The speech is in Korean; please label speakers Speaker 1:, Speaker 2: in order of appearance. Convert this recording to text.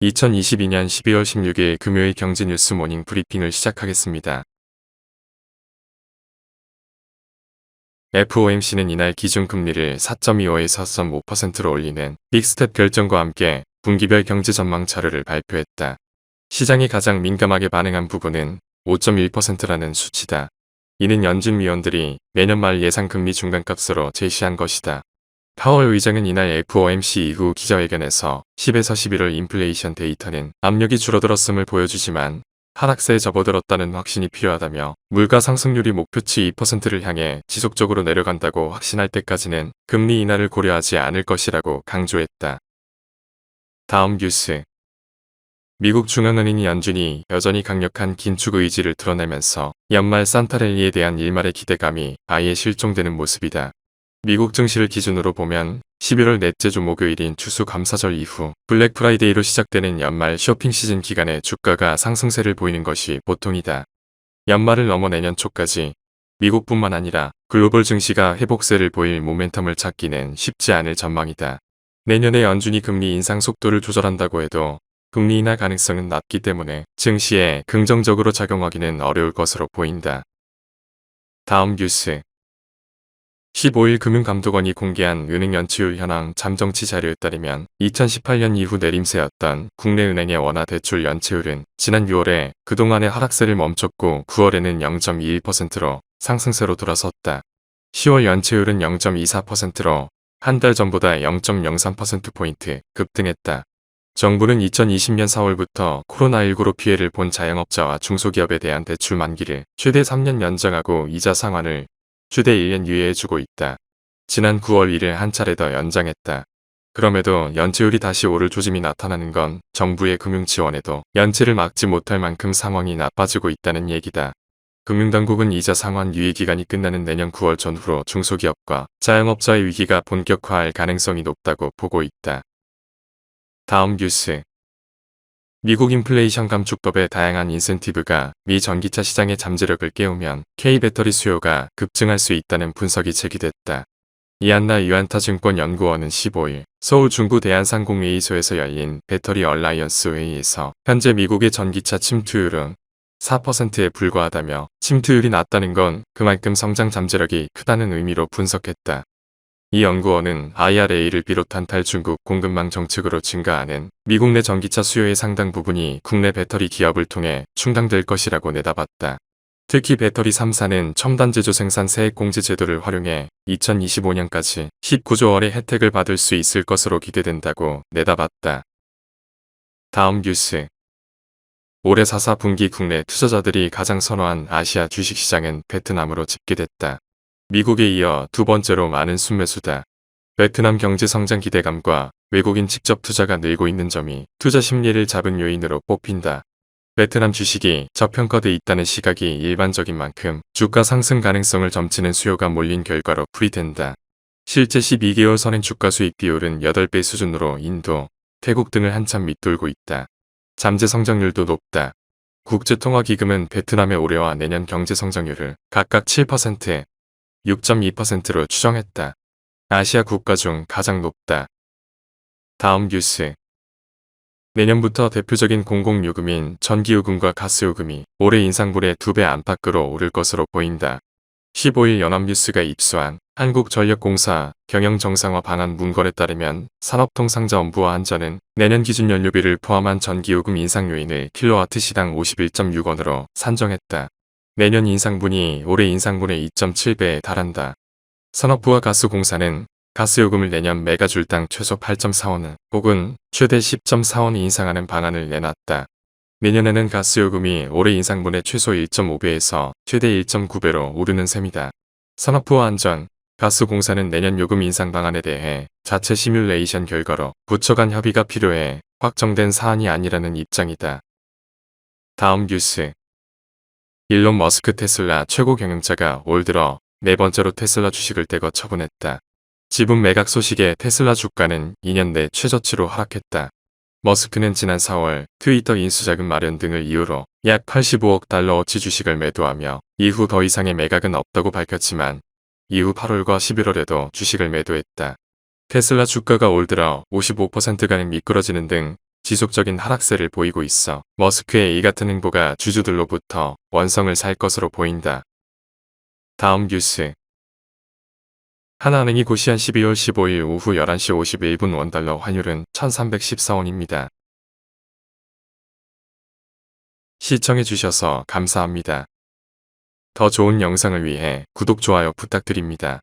Speaker 1: 2022년 12월 16일 금요일 경제뉴스 모닝 브리핑을 시작하겠습니다. FOMC는 이날 기준금리를 4.25에서 4.5%로 올리는 빅스텝 결정과 함께 분기별 경제 전망 자료를 발표했다. 시장이 가장 민감하게 반응한 부분은 5.1%라는 수치다. 이는 연준 위원들이 내년 말 예상 금리 중간값으로 제시한 것이다. 파월 의장은 이날 FOMC 이후 기자회견에서 10에서 11월 인플레이션 데이터는 압력이 줄어들었음을 보여주지만 하락세에 접어들었다는 확신이 필요하다며 물가 상승률이 목표치 2%를 향해 지속적으로 내려간다고 확신할 때까지는 금리 인하를 고려하지 않을 것이라고 강조했다. 다음 뉴스. 미국 중앙은행 연준이 여전히 강력한 긴축 의지를 드러내면서 연말 산타랠리에 대한 일말의 기대감이 아예 실종되는 모습이다. 미국 증시를 기준으로 보면 11월 넷째 주 목요일인 추수감사절 이후 블랙 프라이데이로 시작되는 연말 쇼핑 시즌 기간에 주가가 상승세를 보이는 것이 보통이다. 연말을 넘어 내년 초까지 미국뿐만 아니라 글로벌 증시가 회복세를 보일 모멘텀을 찾기는 쉽지 않을 전망이다. 내년에 연준이 금리 인상 속도를 조절한다고 해도 금리 인하 가능성은 낮기 때문에 증시에 긍정적으로 작용하기는 어려울 것으로 보인다. 다음 뉴스. 15일 금융감독원이 공개한 은행 연체율 현황 잠정치 자료에 따르면 2018년 이후 내림세였던 국내 은행의 원화 대출 연체율은 지난 6월에 그동안의 하락세를 멈췄고 9월에는 0.21%로 상승세로 돌아섰다. 10월 연체율은 0.24%로 한 달 전보다 0.03%포인트 급등했다. 정부는 2020년 4월부터 코로나19로 피해를 본 자영업자와 중소기업에 대한 대출 만기를 최대 3년 연장하고 이자 상환을 최대 1년 유예해주고 있다. 지난 9월 이를 한 차례 더 연장했다. 그럼에도 연체율이 다시 오를 조짐이 나타나는 건 정부의 금융 지원에도 연체를 막지 못할 만큼 상황이 나빠지고 있다는 얘기다. 금융당국은 이자 상환 유예 기간이 끝나는 내년 9월 전후로 중소기업과 자영업자의 위기가 본격화할 가능성이 높다고 보고 있다. 다음 뉴스. 미국 인플레이션 감축법의 다양한 인센티브가 미 전기차 시장의 잠재력을 깨우면 K배터리 수요가 급증할 수 있다는 분석이 제기됐다. 이한나 유안타증권 연구원은 15일 서울 중구 대한상공회의소에서 열린 배터리 얼라이언스 회의에서 현재 미국의 전기차 침투율은 4%에 불과하다며 침투율이 낮다는 건 그만큼 성장 잠재력이 크다는 의미로 분석했다. 이 연구원은 IRA를 비롯한 탈중국 공급망 정책으로 증가하는 미국 내 전기차 수요의 상당 부분이 국내 배터리 기업을 통해 충당될 것이라고 내다봤다. 특히 배터리 3사는 첨단 제조 생산 세액공제 제도를 활용해 2025년까지 19조 원의 혜택을 받을 수 있을 것으로 기대된다고 내다봤다. 다음 뉴스. 올해 4사 분기 국내 투자자들이 가장 선호한 아시아 주식시장은 베트남으로 집계됐다. 미국에 이어 두 번째로 많은 순매수다. 베트남 경제 성장 기대감과 외국인 직접 투자가 늘고 있는 점이 투자 심리를 잡은 요인으로 뽑힌다. 베트남 주식이 저평가돼 있다는 시각이 일반적인 만큼 주가 상승 가능성을 점치는 수요가 몰린 결과로 풀이된다. 실제 12개월 선행 주가 수익 비율은 8배 수준으로 인도, 태국 등을 한참 밑돌고 있다. 잠재 성장률도 높다. 국제통화기금은 베트남의 올해와 내년 경제 성장률을 각각 7%에 6.2%로 추정했다. 아시아 국가 중 가장 높다. 다음 뉴스. 내년부터 대표적인 공공요금인 전기요금과 가스요금이 올해 인상분의 2배 안팎으로 오를 것으로 보인다. 15일 연합뉴스가 입수한 한국전력공사 경영정상화 방안 문건에 따르면 산업통상자원부와 한전은 내년 기준 연료비를 포함한 전기요금 인상 요인을 킬로와트 시당 51.6원으로 산정했다. 내년 인상분이 올해 인상분의 2.7배에 달한다. 산업부와 가스공사는 가스요금을 내년 메가줄당 최소 8.4원 혹은 최대 10.4원 인상하는 방안을 내놨다. 내년에는 가스요금이 올해 인상분의 최소 1.5배에서 최대 1.9배로 오르는 셈이다. 산업부와 한전, 가스공사는 내년 요금 인상 방안에 대해 자체 시뮬레이션 결과로 부처 간 협의가 필요해 확정된 사안이 아니라는 입장이다. 다음 뉴스. 일론 머스크 테슬라 최고 경영자가 올 들어 네 번째로 테슬라 주식을 대거 처분했다. 지분 매각 소식에 테슬라 주가는 2년 내 최저치로 하락했다. 머스크는 지난 4월 트위터 인수자금 마련 등을 이유로 약 85억 달러어치 주식을 매도하며 이후 더 이상의 매각은 없다고 밝혔지만 이후 8월과 11월에도 주식을 매도했다. 테슬라 주가가 올 들어 55%가량 미끄러지는 등 지속적인 하락세를 보이고 있어 머스크의 이 같은 행보가 주주들로부터 원성을 살 것으로 보인다. 다음 뉴스. 하나은행이 고시한 12월 15일 오후 11시 51분 원달러 환율은 1314원입니다. 시청해주셔서 감사합니다. 더 좋은 영상을 위해 구독, 좋아요 부탁드립니다.